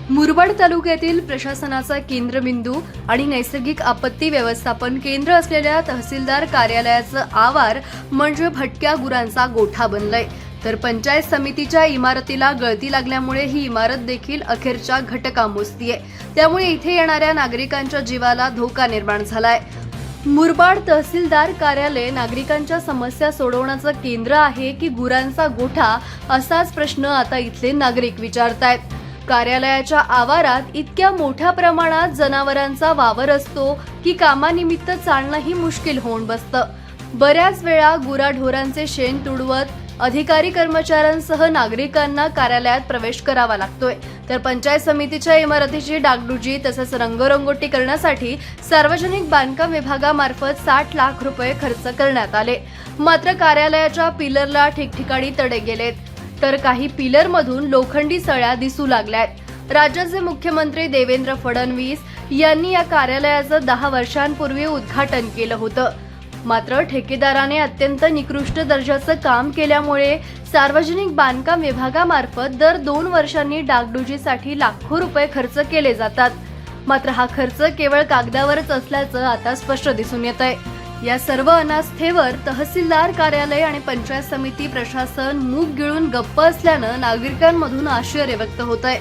मुरबाड तालुक्यातील प्रशासनाचा केंद्रबिंदू आणि नैसर्गिक आपत्ती व्यवस्थापन केंद्र असलेल्या तहसीलदार कार्यालयाचं आवार म्हणजे भटक्या गुरांचा गोठा बनलंय। तर पंचायत समितीच्या इमारतीला गळती लागल्यामुळे ही इमारत देखील अखेरच्या घटका मोजतीये। त्यामुळे इथे येणाऱ्या नागरिकांच्या जीवाला धोका निर्माण झालाय। मुरबाड तहसीलदार कार्यालय नागरिकांच्या समस्या सोडवण्याचं केंद्र आहे की गुरांचा गोठा, असाच प्रश्न आता इथले नागरिक विचारतायत। कार्यालयाच्या आवारात इतक्या मोठ्या प्रमाणात जनावरांचा वावर असतो की कामानिमित्त चालणंही मुश्किल होऊन बसतं। बऱ्याच वेळा गुराढोरांचे शेण तुडवत अधिकारी कर्मचाऱ्यांसह नागरिकांना कार्यालयात प्रवेश करावा लागतोय। तर पंचायत समितीच्या इमारतीची डागडुजी तसंच रंगरंगोटी करण्यासाठी सार्वजनिक बांधकाम विभागामार्फत 60 लाख रुपये खर्च करण्यात आले। मात्र कार्यालयाच्या पिलरला ठिकठिकाणी तडे गेलेत, तर काही पिलरमधून लोखंडी सळ्या दिसू लागल्यात। राज्याचे मुख्यमंत्री देवेंद्र फडणवीस यांनी या कार्यालयाचं 10 वर्षांपूर्वी उद्घाटन केलं होतं। मात्र ठेकेदाराने अत्यंत निकृष्ट दर्जाचं काम केल्यामुळे सार्वजनिक बांधकाम विभागामार्फत दर 2 वर्षांनी डागडुजीसाठी लाखो रुपये खर्च केले जातात। मात्र हा खर्च केवळ कागदावरच असल्याचं आता स्पष्ट दिसून येतंय। या सर्व अनास्थेवर तहसीलदार कार्यालय आणि पंचायत समिती प्रशासन मूग गिळून गप्प असल्यानं नागरिकांमधून आश्चर्य व्यक्त होतंय।